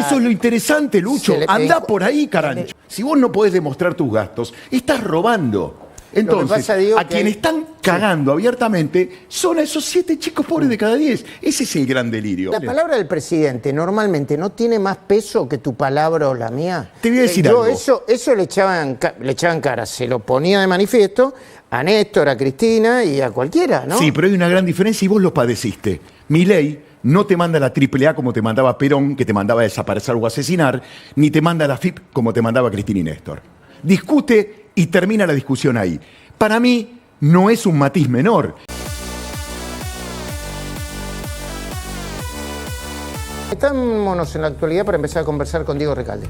eso es lo interesante, Lucho. Andá por ahí, carancho. Si vos no podés demostrar tus gastos, estás robando. Entonces, pasa, Diego, a quienes están cagando abiertamente son a esos 7 chicos pobres de cada 10. Ese es el gran delirio. La palabra del presidente normalmente no tiene más peso que tu palabra o la mía. Te voy a decir algo. Eso le echaban cara, se lo ponía de manifiesto a Néstor, a Cristina y a cualquiera, ¿no? Sí, pero hay una gran diferencia y vos lo padeciste. Milei no te manda la AAA como te mandaba Perón, que te mandaba a desaparecer o asesinar, ni te manda la FIP como te mandaba Cristina y Néstor. Discute y termina la discusión ahí. Para mí, no es un matiz menor. Estámonos en la actualidad para empezar a conversar con Diego Recalde.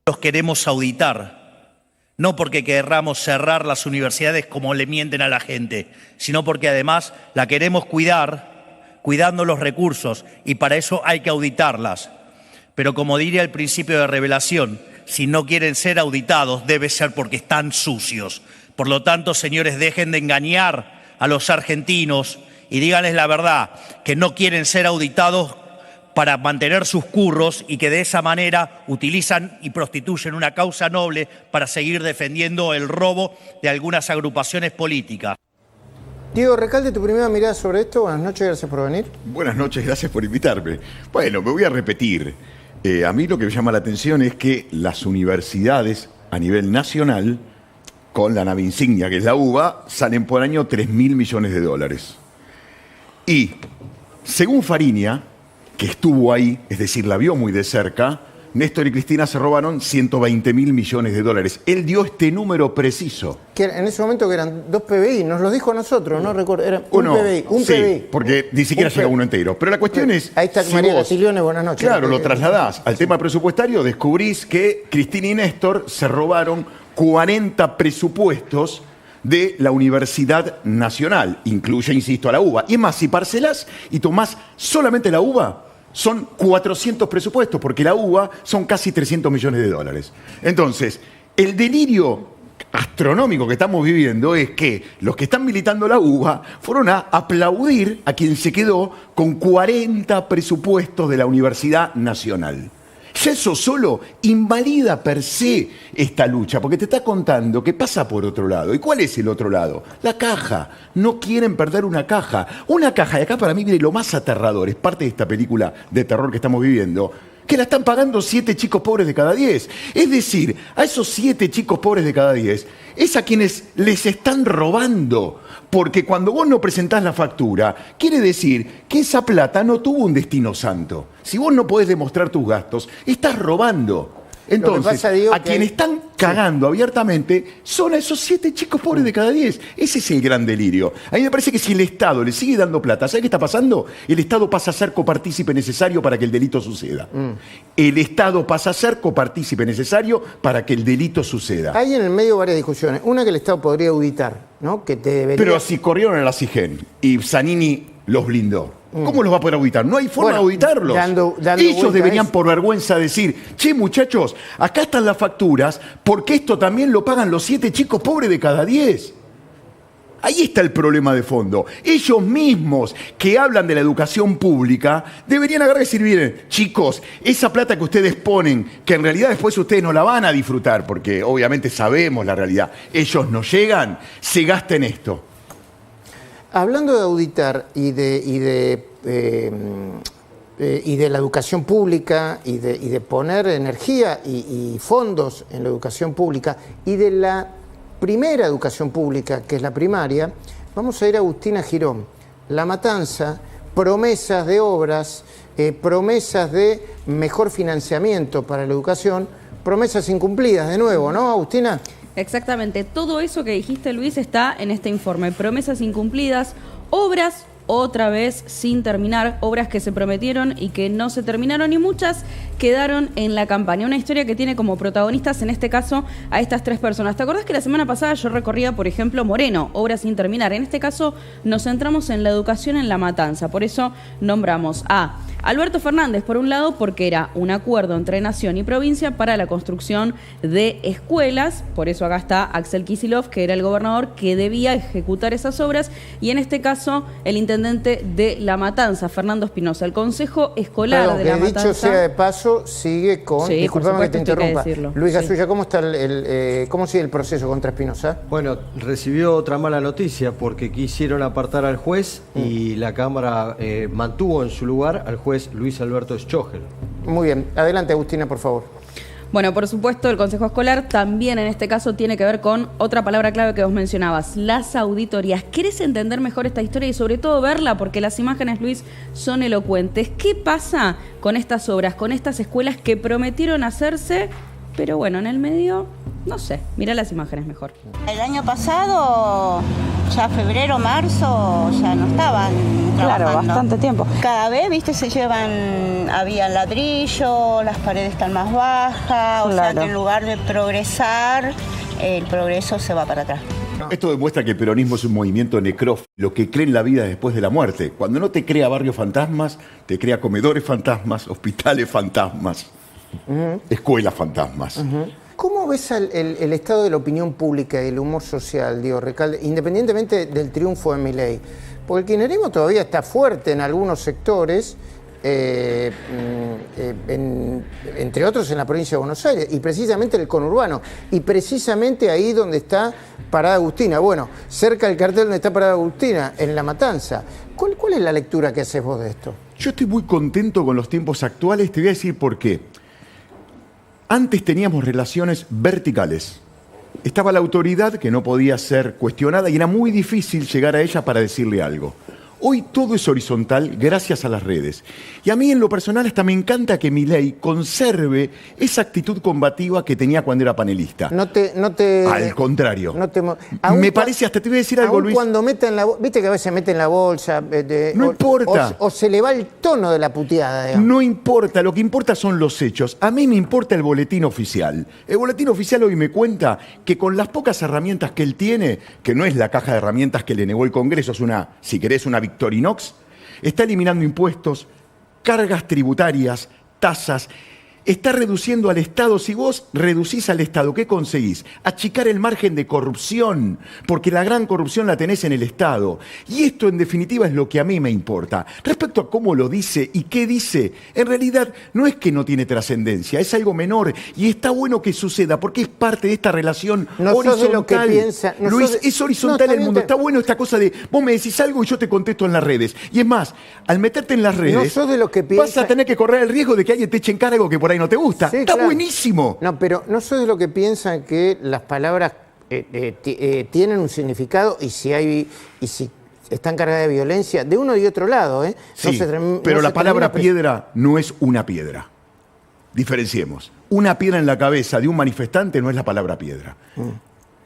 Los queremos auditar, no porque querramos cerrar las universidades como le mienten a la gente, sino porque además la queremos cuidar, cuidando los recursos, y para eso hay que auditarlas. Pero como diría el principio de revelación, si no quieren ser auditados, debe ser porque están sucios. Por lo tanto, señores, dejen de engañar a los argentinos y díganles la verdad, que no quieren ser auditados para mantener sus curros y que de esa manera utilizan y prostituyen una causa noble para seguir defendiendo el robo de algunas agrupaciones políticas. Diego Recalde, tu primera mirada sobre esto. Buenas noches, gracias por venir. Buenas noches, gracias por invitarme. Bueno, me voy a repetir. A mí lo que me llama la atención es que las universidades a nivel nacional, con la nave insignia que es la UBA, salen por año 3.000 millones de dólares. Y, según Fariña, que estuvo ahí, es decir, la vio muy de cerca, Néstor y Cristina se robaron 120.000 millones de dólares. Él dio este número preciso. Que en ese momento que eran 2 PBI, nos lo dijo a nosotros, no recuerdo, era un PBI, un sí, PBI. Porque ni siquiera llega uno entero. Pero la cuestión es... Ahí está María Castiglione, buenas noches. Claro, lo trasladás al tema presupuestario, descubrís que Cristina y Néstor se robaron 40 presupuestos de la Universidad Nacional. Incluye, insisto, a la UBA. Y es más, si parcelás y tomás solamente la UBA, son 400 presupuestos, porque la UBA son casi 300 millones de dólares. Entonces, el delirio astronómico que estamos viviendo es que los que están militando la UBA fueron a aplaudir a quien se quedó con 40 presupuestos de la Universidad Nacional. Ya eso solo invalida per se esta lucha, porque te está contando que pasa por otro lado. ¿Y cuál es el otro lado? La caja. No quieren perder una caja. Una caja, y acá para mí viene lo más aterrador, es parte de esta película de terror que estamos viviendo, que la están pagando 7 chicos pobres de cada 10. Es decir, a esos 7 chicos pobres de cada 10, es a quienes les están robando. Porque cuando vos no presentás la factura, quiere decir que esa plata no tuvo un destino santo. Si vos no podés demostrar tus gastos, estás robando. Entonces, pasa, Diego, a quienes están cagando abiertamente son a esos 7 chicos pobres de cada 10. Ese es el gran delirio. A mí me parece que si el Estado le sigue dando plata, ¿sabe qué está pasando? El Estado pasa a ser copartícipe necesario para que el delito suceda. El Estado pasa a ser copartícipe necesario para que el delito suceda. Hay en el medio varias discusiones. Una que el Estado podría auditar, ¿no? Que te debería... Pero si corrieron a la CIGEN y Zanini los blindó, ¿cómo los va a poder auditar? No hay forma de auditarlos. Ellos deberían por vergüenza decir, che muchachos, acá están las facturas, porque esto también lo pagan los 7 chicos pobres de cada 10. Ahí está el problema de fondo. Ellos mismos que hablan de la educación pública deberían agarrar y decir, miren, chicos, esa plata que ustedes ponen, que en realidad después ustedes no la van a disfrutar, porque obviamente sabemos la realidad, ellos no llegan, se gasta en esto. Hablando de auditar y de la educación pública y de poner energía y fondos en la educación pública y de la primera educación pública, que es la primaria, vamos a ir a Agustina Girón. La Matanza, promesas de obras, promesas de mejor financiamiento para la educación, promesas incumplidas de nuevo, ¿no, Agustina? Exactamente, todo eso que dijiste, Luis, está en este informe. Promesas incumplidas, obras otra vez sin terminar, obras que se prometieron y que no se terminaron, y muchas quedaron en la campaña. Una historia que tiene como protagonistas, en este caso, a estas 3 personas. ¿Te acordás que la semana pasada yo recorría, por ejemplo, Moreno, obras sin terminar? En este caso nos centramos en la educación en La Matanza. Por eso nombramos a Alberto Fernández, por un lado, porque era un acuerdo entre nación y provincia para la construcción de escuelas. Por eso acá está Axel Kicillof, que era el gobernador que debía ejecutar esas obras. Y en este caso, el intendente intendente de La Matanza, Fernando Espinosa. El Consejo Escolar Perdón, de La que dicho Matanza... sea de paso, sigue con... Sí, disculpame que te por supuesto, hay que interrumpa. decirlo. Luis Sí. Gasulla, ¿cómo está cómo sigue el proceso contra Espinosa? Bueno, recibió otra mala noticia porque quisieron apartar al juez y la Cámara mantuvo en su lugar al juez Luis Alberto Schögel. Muy bien. Adelante, Agustina, por favor. Bueno, por supuesto, el Consejo Escolar también en este caso tiene que ver con otra palabra clave que vos mencionabas, las auditorías. ¿Querés entender mejor esta historia y sobre todo verla? Porque las imágenes, Luis, son elocuentes. ¿Qué pasa con estas obras, con estas escuelas que prometieron hacerse, pero bueno, en el medio, no sé, mirá las imágenes mejor. El año pasado, ya febrero, marzo, ya no estaban trabajando. Claro, bastante tiempo. Cada vez, viste, había ladrillo, las paredes están más bajas, o sea Claro. que en lugar de progresar, el progreso se va para atrás. Esto demuestra que el peronismo es un movimiento necrófilo que cree en la vida después de la muerte. Cuando no te crea barrios fantasmas, te crea comedores fantasmas, hospitales fantasmas, escuelas fantasmas. ¿Cómo ves el estado de la opinión pública y el humor social, digo, Recalde, independientemente del triunfo de Milei? Porque el kirchnerismo todavía está fuerte en algunos sectores, entre otros en la provincia de Buenos Aires, y precisamente en el conurbano, y precisamente ahí donde está parada Agustina. Bueno, cerca del cartel donde está parada Agustina, en La Matanza. ¿Cuál es la lectura que haces vos de esto? Yo estoy muy contento con los tiempos actuales, te voy a decir por qué. Antes teníamos relaciones verticales. Estaba la autoridad que no podía ser cuestionada y era muy difícil llegar a ella para decirle algo. Hoy todo es horizontal gracias a las redes. Y a mí en lo personal hasta me encanta que Milei conserve esa actitud combativa que tenía cuando era panelista. Al contrario. Me parece, hasta te voy a decir algo, aún Luis. cuando meten viste que a veces meten la bolsa. No importa. O se le va el tono de la puteada, digamos. No importa, lo que importa son los hechos. A mí me importa el boletín oficial. El boletín oficial hoy me cuenta que con las pocas herramientas que él tiene, que no es la caja de herramientas que le negó el Congreso, es una, si querés, una Victorinox, está eliminando impuestos, cargas tributarias, tasas, está reduciendo al Estado. Si vos reducís al Estado, ¿qué conseguís? Achicar el margen de corrupción, porque la gran corrupción la tenés en el Estado. Y esto, en definitiva, es lo que a mí me importa. Respecto a cómo lo dice y qué dice, en realidad no es que no tiene trascendencia, es algo menor y está bueno que suceda, porque es parte de esta relación No sos horizontal. de lo que piensa, no Luis, sos de- es horizontal No, el mundo. Está bueno esta cosa de vos me decís algo y yo te contesto en las redes. Y es más, al meterte en las redes, No sos de lo que vas piensa- a tener que correr el riesgo de que alguien te eche en cara algo que por ahí no te gusta. Sí, Está claro. buenísimo. No, pero no soy de lo que piensan que las palabras tienen un significado y si están cargadas de violencia de uno y otro lado, ¿eh? Sí, No se term- pero no la se palabra termina- piedra no es una piedra. Diferenciemos. Una piedra en la cabeza de un manifestante no es la palabra piedra.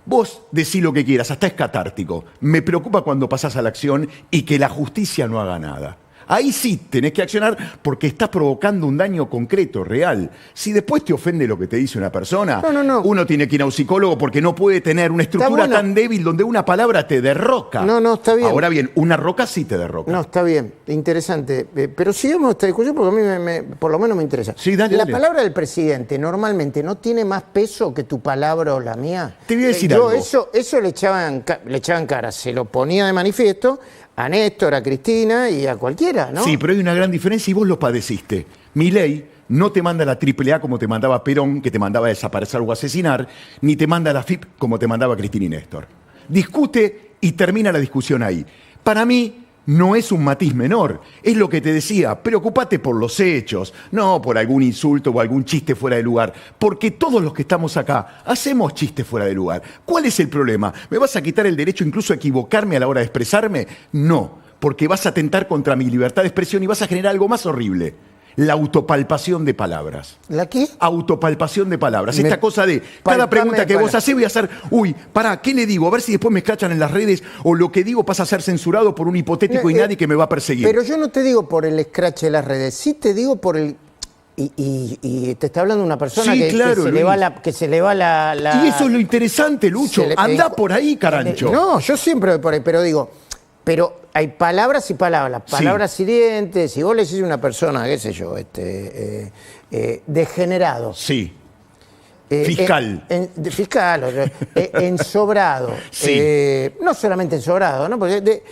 Vos decís lo que quieras, hasta es catártico. Me preocupa cuando pasás a la acción y que la justicia no haga nada. Ahí sí tenés que accionar porque estás provocando un daño concreto, real. Si después te ofende lo que te dice una persona, No. uno tiene que ir a un psicólogo porque no puede tener una estructura bueno. tan débil donde una palabra te derroca. No, está bien. Ahora bien, una roca sí te derroca. No, está bien, interesante. Pero sigamos esta discusión porque a mí por lo menos me interesa. Sí, dale, La dale. palabra del presidente normalmente no tiene más peso que tu palabra o la mía. Te voy a decir Yo algo. eso le echaban cara, se lo ponía de manifiesto a Néstor, a Cristina y a cualquiera, ¿no? Sí, pero hay una gran diferencia y vos lo padeciste. Milei no te manda la AAA como te mandaba Perón, que te mandaba a desaparecer o asesinar, ni te manda la AFIP como te mandaba Cristina y Néstor. Discute y termina la discusión ahí. Para mí no es un matiz menor, es lo que te decía, preocupate por los hechos, no por algún insulto o algún chiste fuera de lugar, porque todos los que estamos acá hacemos chistes fuera de lugar. ¿Cuál es el problema? ¿Me vas a quitar el derecho incluso a equivocarme a la hora de expresarme? No, porque vas a atentar contra mi libertad de expresión y vas a generar algo más horrible. La autopalpación de palabras. ¿La qué? Autopalpación de palabras. Me- Esta cosa de cada palpame pregunta que vos palabras. hacés voy a hacer, ¿qué le digo? A ver si después me escrachan en las redes o lo que digo pasa a ser censurado por un hipotético y nadie que me va a perseguir. Pero yo no te digo por el scratch de las redes, sí te digo por el... Y te está hablando una persona Sí, que, claro, que se le va la... Y eso es lo interesante, Lucho. se le- Andá por ahí, carancho. No, yo siempre voy por ahí, pero digo, hay palabras y palabras, palabras hirientes. Si vos le decís a una persona, qué sé yo, degenerado, Sí. Fiscal. Fiscal, ensobrado. Sí. No solamente ensobrado, ¿no? Porque,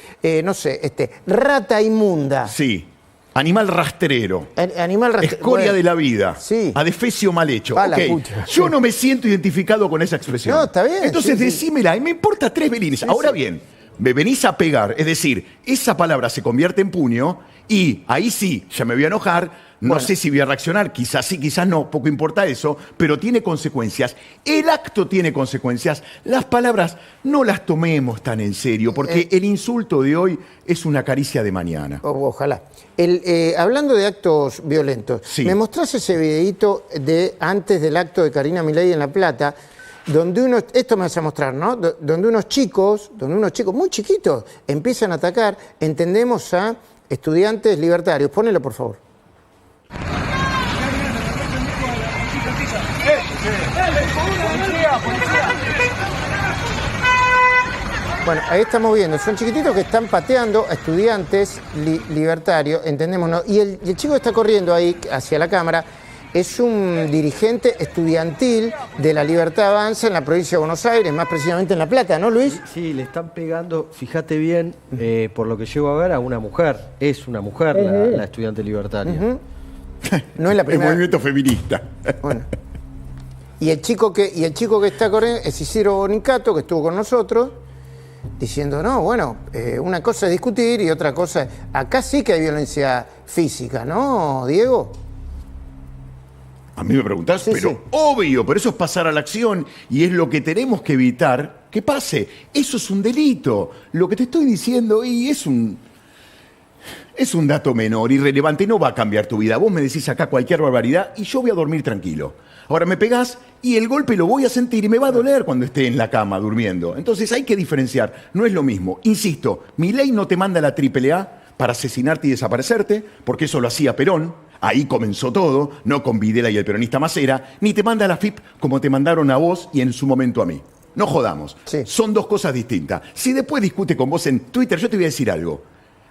no sé, rata inmunda. Sí. Animal rastrero. Animal rastrero. Escoria Bueno, de la vida. Sí. Adefesio mal hecho. Pa' la Ok. pucha. Yo no me siento identificado con esa expresión. No, está bien, Entonces sí, sí. decímela y me importa 3 belines. Ahora bien, me venís a pegar. Es decir, esa palabra se convierte en puño y ahí sí, ya me voy a enojar. No sé si voy a reaccionar, quizás sí, quizás no, poco importa eso, pero tiene consecuencias. El acto tiene consecuencias. Las palabras no las tomemos tan en serio, porque el insulto de hoy es una caricia de mañana. Ojalá. Hablando de actos violentos, Sí. me mostrás ese videíto de antes del acto de Karina Milei en La Plata, donde esto me vas a mostrar, ¿no? Donde unos chicos muy chiquitos empiezan a atacar, entendemos, a estudiantes libertarios. Ponelo, por favor. Bueno, ahí estamos viendo, son chiquititos que están pateando a estudiantes libertarios, entendemos, ¿no? Y el chico que está corriendo ahí hacia la cámara es un dirigente estudiantil de la Libertad Avanza en la provincia de Buenos Aires, más precisamente en La Plata, ¿no, Luis? Sí, le están pegando, fíjate bien, por lo que llego a ver, a una mujer. Es una mujer la estudiante libertaria. No es la El primera. movimiento feminista. Bueno. Y el chico que está corriendo es Isidro Bonicato, que estuvo con nosotros, diciendo, no, bueno, una cosa es discutir y otra cosa... Acá sí que hay violencia física, ¿no, Diego? A mí me preguntás, Sí, pero sí. obvio, pero eso es pasar a la acción y es lo que tenemos que evitar que pase. Eso es un delito. Lo que te estoy diciendo y es un dato menor, irrelevante, no va a cambiar tu vida. Vos me decís acá cualquier barbaridad y yo voy a dormir tranquilo. Ahora me pegás y el golpe lo voy a sentir y me va a doler cuando esté en la cama durmiendo. Entonces hay que diferenciar, no es lo mismo. Insisto, Milei no te manda la AAA para asesinarte y desaparecerte, porque eso lo hacía Perón. Ahí comenzó todo, no con Videla y el peronista Macera, ni te manda la FIP como te mandaron a vos y en su momento a mí. No jodamos. Sí. Son dos cosas distintas. Si después discute con vos en Twitter, yo te voy a decir algo.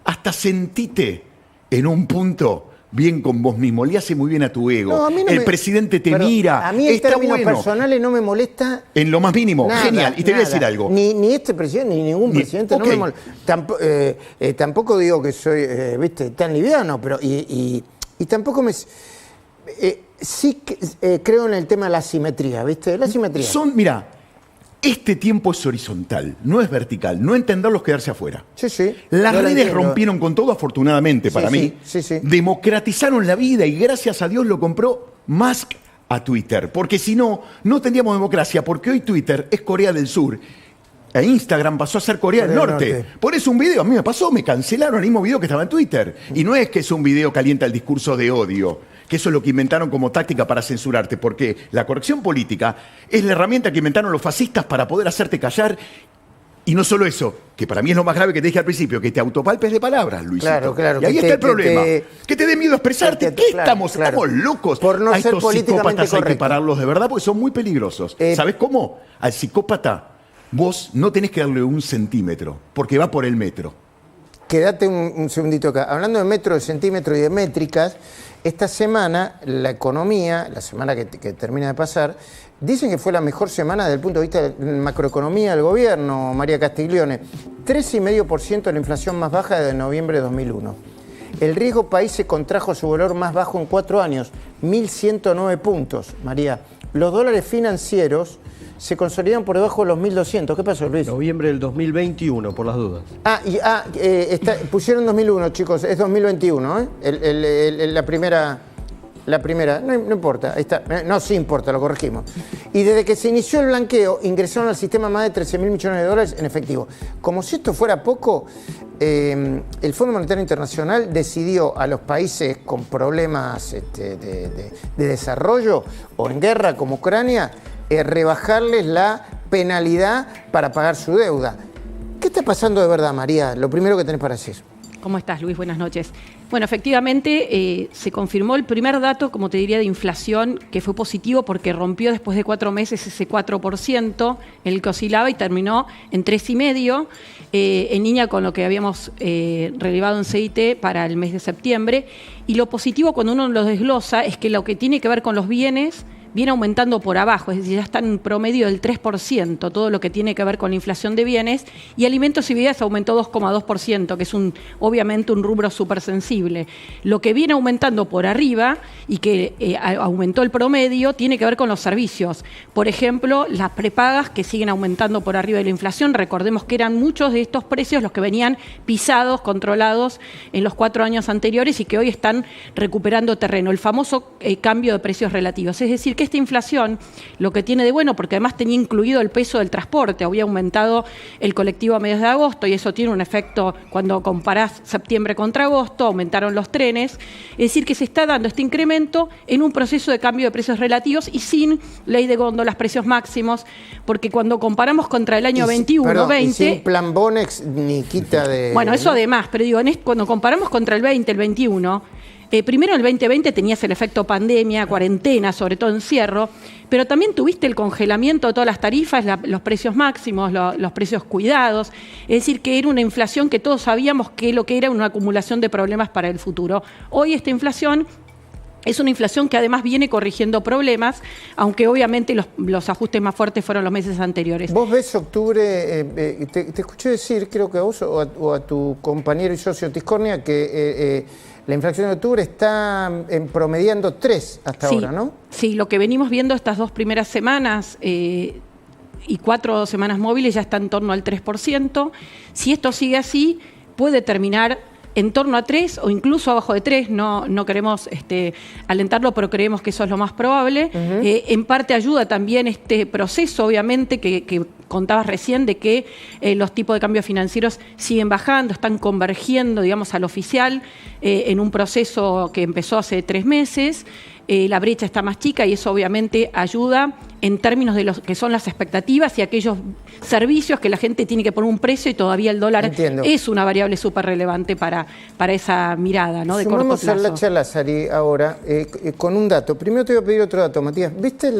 Hasta sentite en un punto bien con vos mismo. Le hace muy bien a tu ego. No, a mí no el me- presidente te Pero mira. a mí en Está términos bueno. personales no me molesta En lo más mínimo. nada, Genial. Y te voy a nada. decir algo. Ni este presidente, ni ningún presidente, ok. no me molesta. Tampoco digo que soy, viste, tan liviano, pero y tampoco me... sí que, creo en el tema de la simetría, ¿viste? La simetría. Mira, este tiempo es horizontal, no es vertical. No entenderlos quedarse afuera. Sí, sí. Las Yo lo redes entiendo. rompieron con todo, afortunadamente Sí, para sí, mí. sí, sí. Democratizaron la vida y gracias a Dios lo compró Musk a Twitter. Porque si no, no tendríamos democracia. Porque hoy Twitter es Corea del Sur. E Instagram pasó a ser Corea del Norte. Por eso un video, a mí me pasó, me cancelaron el mismo video que estaba en Twitter. Y no es que es un video que alienta el discurso de odio, que eso es lo que inventaron como táctica para censurarte, porque la corrección política es la herramienta que inventaron los fascistas para poder hacerte callar. Y no solo eso, que para mí es lo más grave que te dije al principio, que te autopalpes de palabras, Luisito. Claro, claro, Y ahí que está el te- problema. que Que te dé miedo a expresarte. ¿Qué claro, estamos? claro. Estamos locos. Por no a ser estos políticamente psicópatas hay que correcto. pararlos de verdad porque son muy peligrosos. ¿Sabes cómo? Al psicópata vos no tenés que darle 1 centímetro, porque va por el metro. Quédate un segundito acá. Hablando de metros, de centímetros y de métricas, esta semana la economía, la semana que termina de pasar, dicen que fue la mejor semana desde el punto de vista de la macroeconomía del gobierno, María Castiglione. 3,5% de la inflación más baja desde noviembre de 2001. El riesgo país se contrajo a su valor más bajo en 4 años, 1.109 puntos, María. Los dólares financieros se consolidan por debajo de los 1.200. ¿Qué pasó, Luis? Noviembre del 2021, por las dudas. Pusieron 2001, chicos, es 2021, ¿eh? La primera, no importa, ahí está, no, sí importa, lo corregimos. Y desde que se inició el blanqueo, ingresaron al sistema más de 13.000 millones de dólares en efectivo. Como si esto fuera poco, el Fondo Monetario Internacional decidió a los países con problemas de desarrollo o en guerra como Ucrania, rebajarles la penalidad para pagar su deuda. ¿Qué está pasando de verdad, María? Lo primero que tenés para decir. ¿Cómo estás, Luis? Buenas noches. Bueno, efectivamente se confirmó el primer dato, como te diría, de inflación, que fue positivo porque rompió después de 4 meses ese 4% en el que oscilaba y terminó en 3,5%, en línea con lo que habíamos relevado en CIT para el mes de septiembre. Y lo positivo, cuando uno lo desglosa, es que lo que tiene que ver con los bienes viene aumentando por abajo, es decir, ya está en promedio del 3%, todo lo que tiene que ver con la inflación de bienes, y alimentos y bebidas aumentó 2,2%, que es obviamente un rubro súper sensible. Lo que viene aumentando por arriba y que aumentó el promedio tiene que ver con los servicios. Por ejemplo, las prepagas que siguen aumentando por arriba de la inflación. Recordemos que eran muchos de estos precios los que venían pisados, controlados en los 4 años anteriores y que hoy están recuperando terreno. El famoso cambio de precios relativos. Es decir, que esta inflación lo que tiene de bueno, porque además tenía incluido el peso del transporte, había aumentado el colectivo a mediados de agosto y eso tiene un efecto cuando comparás septiembre contra agosto, aumentaron los trenes. Es decir, que se está dando este incremento en un proceso de cambio de precios relativos y sin ley de góndolas, precios máximos, porque cuando comparamos contra el año 21-20... Y sin plan Bonex ni quita de... Bueno, eso además, pero digo, cuando comparamos contra el 20, el 21... primero en el 2020 tenías el efecto pandemia, cuarentena, sobre todo encierro, pero también tuviste el congelamiento de todas las tarifas, los precios máximos, los precios cuidados, es decir, que era una inflación que todos sabíamos que lo que era una acumulación de problemas para el futuro. Hoy esta inflación es una inflación que además viene corrigiendo problemas, aunque obviamente los ajustes más fuertes fueron los meses anteriores. ¿Vos ves octubre, te escuché decir, creo que a vos o a tu compañero y socio Tiscornia, que la inflación de octubre está promediando 3 hasta ahora, ¿no? Sí, lo que venimos viendo estas 2 primeras semanas y 4 semanas móviles ya está en torno al 3%. Si esto sigue así, puede terminar en torno a 3 o incluso abajo de 3, no queremos alentarlo, pero creemos que eso es lo más probable. En parte ayuda también este proceso, obviamente, que contabas recién, de que los tipos de cambio financieros siguen bajando, están convergiendo, digamos, al oficial en un proceso que empezó hace 3 meses. La brecha está más chica y eso obviamente ayuda en términos de lo que son las expectativas y aquellos servicios que la gente tiene que poner un precio y todavía el dólar es una variable súper relevante para esa mirada, ¿no? De corto plazo. Sumemos a Lacha Lázari ahora con un dato. Primero te voy a pedir otro dato, Matías. ¿Viste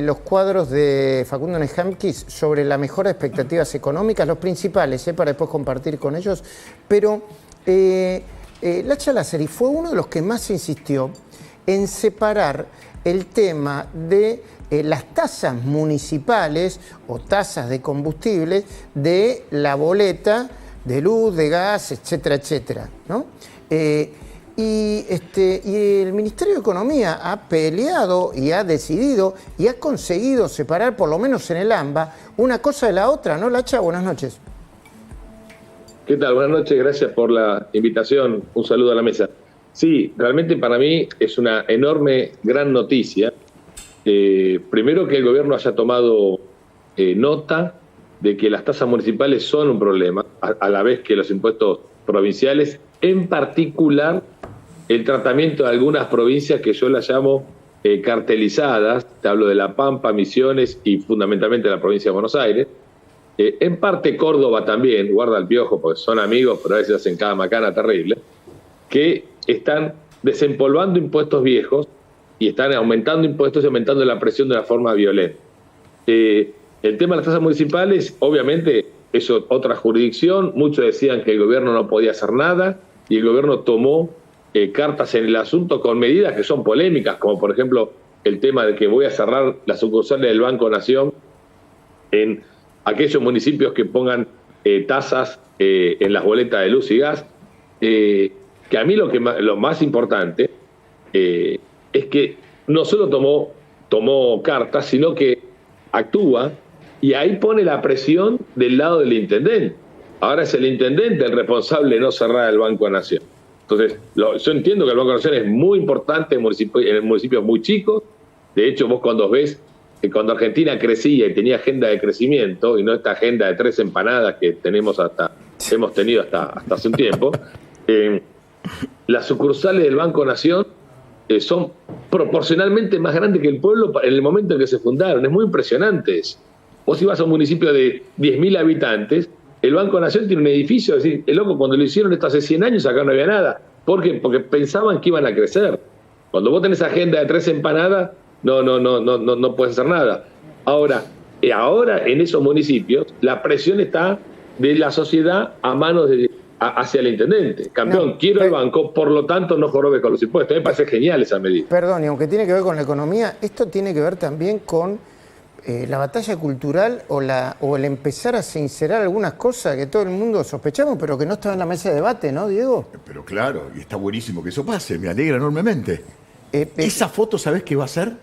los cuadros de Facundo Nejamkis sobre la mejora de expectativas económicas? Los principales, para después compartir con ellos. Pero Lacha Lázari fue uno de los que más insistió en separar el tema de las tasas municipales o tasas de combustibles de la boleta de luz, de gas, etcétera, etcétera, ¿no? Y el Ministerio de Economía ha peleado y ha decidido y ha conseguido separar, por lo menos en el AMBA, una cosa de la otra, ¿no, Lacha? Buenas noches. ¿Qué tal? Buenas noches, gracias por la invitación. Un saludo a la mesa. Sí, realmente para mí es una enorme, gran noticia. Primero que el gobierno haya tomado nota de que las tasas municipales son un problema, a la vez que los impuestos provinciales, en particular el tratamiento de algunas provincias que yo las llamo cartelizadas, te hablo de La Pampa, Misiones y fundamentalmente la provincia de Buenos Aires, en parte Córdoba también, guarda el piojo porque son amigos, pero a veces hacen cada macana terrible, que están desempolvando impuestos viejos y están aumentando impuestos y aumentando la presión de una forma violenta. El tema de las tasas municipales, obviamente, es otra jurisdicción. Muchos decían que el gobierno no podía hacer nada y el gobierno tomó cartas en el asunto con medidas que son polémicas, como por ejemplo el tema de que voy a cerrar las sucursales del Banco Nación en aquellos municipios que pongan tasas en las boletas de luz y gas. Que a mí lo más importante es que no solo tomó cartas, sino que actúa y ahí pone la presión del lado del intendente. Ahora es el intendente el responsable de no cerrar el Banco Nación. Entonces, yo entiendo que el Banco Nación es muy importante en municipios muy chicos. De hecho, vos cuando ves que cuando Argentina crecía y tenía agenda de crecimiento, y no esta agenda de 3 empanadas que hemos tenido hasta hace un tiempo, las sucursales del Banco Nación son proporcionalmente más grandes que el pueblo en el momento en que se fundaron. Es muy impresionante eso. Vos si vas a un municipio de 10.000 habitantes, el Banco Nación tiene un edificio, es decir, cuando lo hicieron esto hace 100 años acá no había nada. ¿Por qué? Porque pensaban que iban a crecer. Cuando vos tenés agenda de 3 empanadas, no puedes hacer nada. Ahora en esos municipios, la presión está de la sociedad a manos de hacia el intendente. Campeón, No, quiero el banco, por lo tanto no jorobe con los impuestos. Me parece genial esa medida. Perdón, y aunque tiene que ver con la economía, esto tiene que ver también con la batalla cultural o el empezar a sincerar algunas cosas que todo el mundo sospechamos, pero que no estaban en la mesa de debate, ¿no, Diego? Pero claro, y está buenísimo que eso pase, me alegra enormemente. Esa foto, ¿sabés qué va a hacer?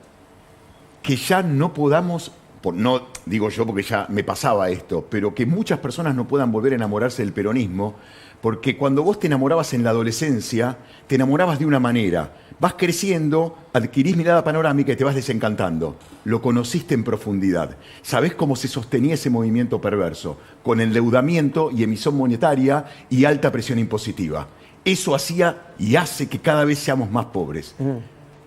Que ya no podamos, no digo yo porque ya me pasaba esto, pero que muchas personas no puedan volver a enamorarse del peronismo, porque cuando vos te enamorabas en la adolescencia, te enamorabas de una manera. Vas creciendo, adquirís mirada panorámica y te vas desencantando. Lo conociste en profundidad. Sabés cómo se sostenía ese movimiento perverso, con endeudamiento y emisión monetaria y alta presión impositiva. Eso hacía y hace que cada vez seamos más pobres.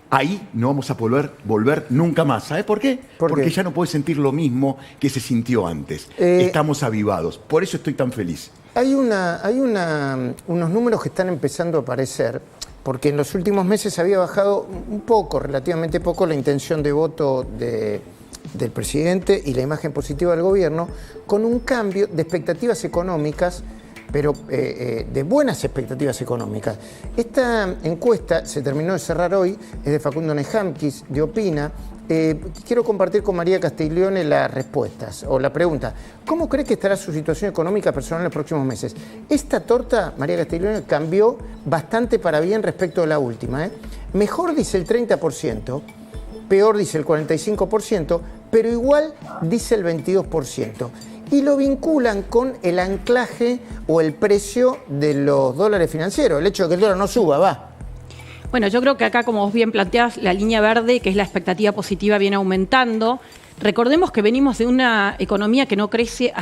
Ahí no vamos a poder volver nunca más. ¿Sabés por qué? Porque ya no podés sentir lo mismo que se sintió antes. Estamos avivados. Por eso estoy tan feliz. Hay unos números que están empezando a aparecer, porque en los últimos meses había bajado un poco, relativamente poco, la intención de voto del presidente y la imagen positiva del gobierno, con un cambio de expectativas económicas, pero de buenas expectativas económicas. Esta encuesta se terminó de cerrar hoy, es de Facundo Nejamquis, de Opina. Quiero compartir con María Castiglione las respuestas, o la pregunta. ¿Cómo cree que estará su situación económica personal en los próximos meses? Esta torta, María Castiglione, cambió bastante para bien respecto a la última. Mejor dice el 30%, peor dice el 45%, pero igual dice el 22%. Y lo vinculan con el anclaje o el precio de los dólares financieros, el hecho de que el dólar no suba, va. Bueno, yo creo que acá, como vos bien planteás, la línea verde, que es la expectativa positiva, viene aumentando. Recordemos que venimos de una economía que no crece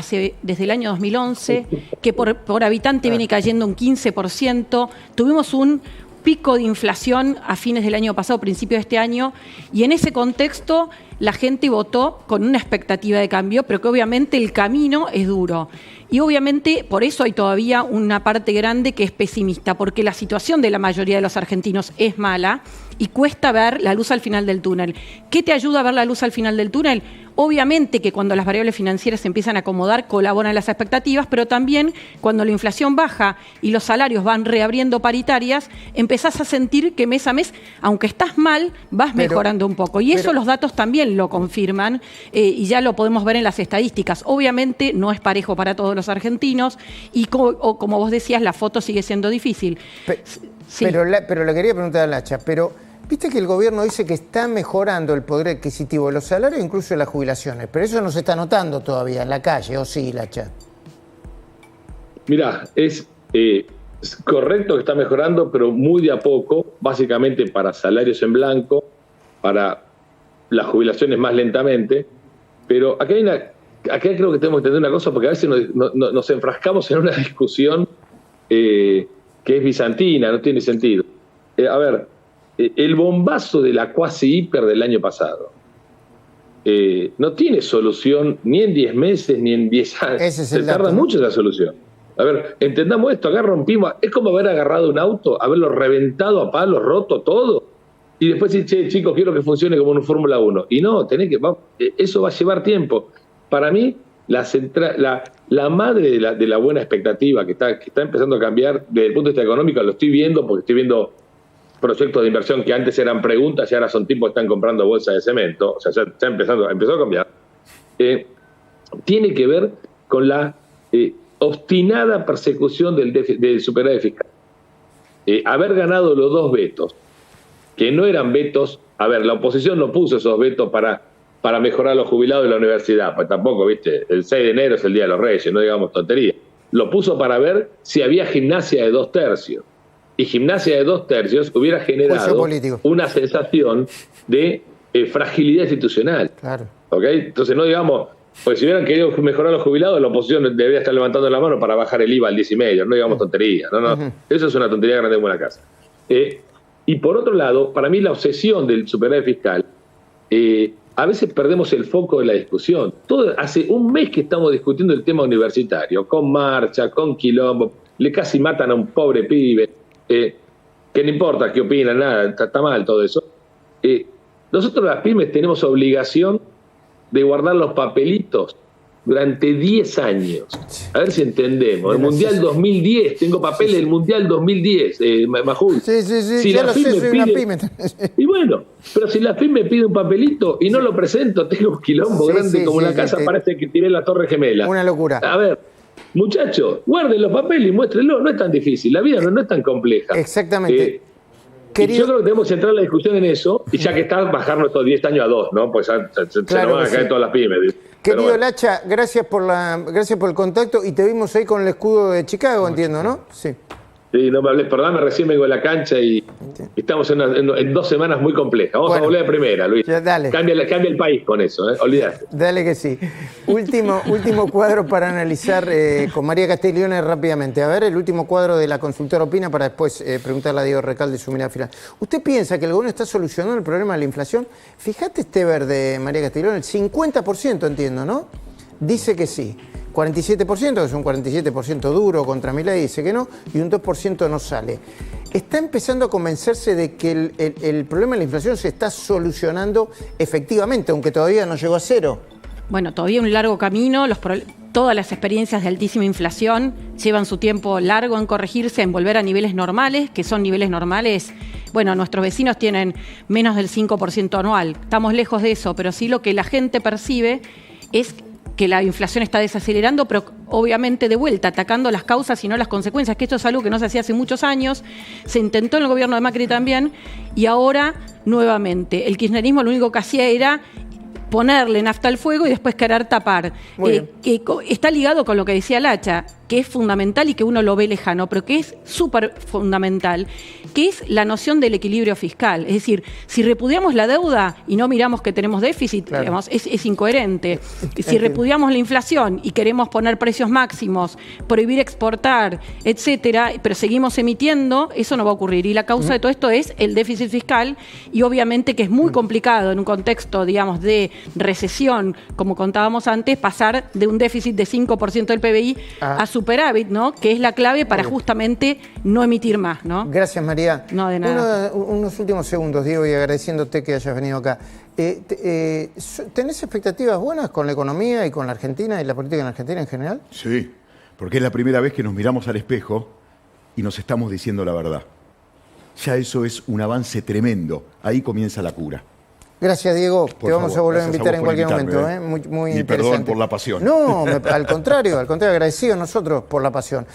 desde el año 2011, que por habitante viene cayendo un 15%. Tuvimos un pico de inflación a fines del año pasado, principio de este año, y en ese contexto la gente votó con una expectativa de cambio, pero que obviamente el camino es duro. Y obviamente por eso hay todavía una parte grande que es pesimista, porque la situación de la mayoría de los argentinos es mala y cuesta ver la luz al final del túnel. ¿Qué te ayuda a ver la luz al final del túnel? Obviamente que cuando las variables financieras se empiezan a acomodar, colaboran las expectativas, pero también cuando la inflación baja y los salarios van reabriendo paritarias, empezás a sentir que mes a mes, aunque estás mal, vas mejorando un poco. Y eso los datos también lo confirman y ya lo podemos ver en las estadísticas. Obviamente no es parejo para todos los argentinos y como vos decías, la foto sigue siendo difícil. Sí. Pero le quería preguntar a Lacha, viste que el gobierno dice que está mejorando el poder adquisitivo de los salarios, incluso de las jubilaciones, pero eso no se está notando todavía en la calle, ¿o sí, Lacha? Mirá, es correcto que está mejorando, pero muy de a poco, básicamente para salarios en blanco, para las jubilaciones más lentamente, pero acá creo que tenemos que entender una cosa, porque a veces nos enfrascamos en una discusión que es bizantina, no tiene sentido. A ver, el bombazo de la cuasi hiper del año pasado no tiene solución ni en 10 meses ni en 10 años. Se tarda mucho esa solución. A ver, entendamos esto, acá rompimos, es como haber agarrado un auto, haberlo reventado a palos, roto todo, y después decir, che, chicos, quiero que funcione como un Fórmula 1. Y no, eso va a llevar tiempo. Para mí, la madre de la buena expectativa que está empezando a cambiar desde el punto de vista económico, lo estoy viendo porque estoy viendo proyectos de inversión que antes eran preguntas y ahora son tipos que están comprando bolsas de cemento, o sea, ya empezó a cambiar, tiene que ver con la obstinada persecución del superávit fiscal. Haber ganado los dos vetos, que no eran vetos, a ver, la oposición no puso esos vetos para mejorar los jubilados de la universidad, pues tampoco, viste, el 6 de enero es el Día de los Reyes, no digamos tontería. Lo puso para ver si había gimnasia de 2 tercios. Y gimnasia de 2 tercios hubiera generado una sensación de fragilidad institucional. Claro. ¿Okay? Entonces no digamos, pues si hubieran querido mejorar los jubilados, la oposición debería estar levantando la mano para bajar el IVA al 10,5, no digamos tontería. No. Eso es una tontería grande en buena casa. Y por otro lado, para mí la obsesión del superávit fiscal, a veces perdemos el foco de la discusión. Hace un mes que estamos discutiendo el tema universitario, con marcha, con quilombo, le casi matan a un pobre pibe. Que no importa qué opinan, nada, está mal todo eso. Nosotros las pymes tenemos obligación de guardar los papelitos durante 10 años. A ver si entendemos. El Mundial 2010, tengo papeles del Mundial 2010, Majul. Sí, Si ya la lo FIP sé, me soy pide- una pyme. Y bueno, pero si la FIP me pide un papelito y no lo presento, tengo un quilombo Sí, grande sí, como sí, una casa, sí. parece que tiré la Torre Gemela. Una locura. A ver, muchachos, guarden los papeles y muéstrenlo, no es tan difícil, la vida no es tan compleja. Exactamente. Y Querido- yo creo que tenemos que centrar la discusión en eso, y ya que está, bajar nuestros 10 años a 2, ¿no? Pues ya se Claro nos van a que caer sí. todas las pymes. Pero Querido bueno. Lacha, gracias por el contacto y te vimos ahí con el escudo de Chicago, entiendo, ¿no? Sí. Sí, no me hables, perdón, recién vengo de la cancha y estamos en 2 semanas muy complejas. Vamos Bueno. a volver a primera, Luis. Ya, dale. Cambia el país con eso, olvídate. Dale que sí. Último cuadro para analizar con María Castiglione rápidamente. A ver, el último cuadro de la consultora opina para después preguntarle a Diego Recalde su mirada final. ¿Usted piensa que el gobierno está solucionando el problema de la inflación? Fíjate este verde, María Castiglione, el 50% entiendo, ¿no? Dice que sí. 47%, que es un 47% duro contra Milei, dice que no, y un 2% no sale. Está empezando a convencerse de que el problema de la inflación se está solucionando efectivamente, aunque todavía no llegó a cero. Bueno, todavía un largo camino. Todas las experiencias de altísima inflación llevan su tiempo largo en corregirse, en volver a niveles normales, que son niveles normales. Bueno, nuestros vecinos tienen menos del 5% anual. Estamos lejos de eso, pero sí lo que la gente percibe es que la inflación está desacelerando, pero obviamente de vuelta, atacando las causas y no las consecuencias, que esto es algo que no se hacía hace muchos años, se intentó en el gobierno de Macri también, y ahora nuevamente. El kirchnerismo lo único que hacía era ponerle nafta al fuego y después querer tapar. Está ligado con lo que decía Lacha, que es fundamental y que uno lo ve lejano, pero que es súper fundamental, que es la noción del equilibrio fiscal. Es decir, si repudiamos la deuda y no miramos que tenemos déficit, Claro. digamos, es incoherente. Si repudiamos la inflación y queremos poner precios máximos, prohibir exportar, etcétera, pero seguimos emitiendo, eso no va a ocurrir. Y la causa de todo esto es el déficit fiscal, y obviamente que es muy complicado en un contexto, digamos, de recesión, como contábamos antes, pasar de un déficit de 5% del PBI a superávit, ¿no? Que es la clave para justamente no emitir más, ¿no? Gracias, María. No, de nada. Unos últimos segundos, Diego, y agradeciéndote que hayas venido acá. ¿Tenés expectativas buenas con la economía y con la Argentina y la política en la Argentina en general? Sí, porque es la primera vez que nos miramos al espejo y nos estamos diciendo la verdad. Ya eso es un avance tremendo. Ahí comienza la cura. Gracias, Diego. Te vamos favor, a volver a gracias a invitar vos en por cualquier invitarme, momento. Muy Y perdón interesante. por la pasión. No, al contrario, agradecidos nosotros por la pasión.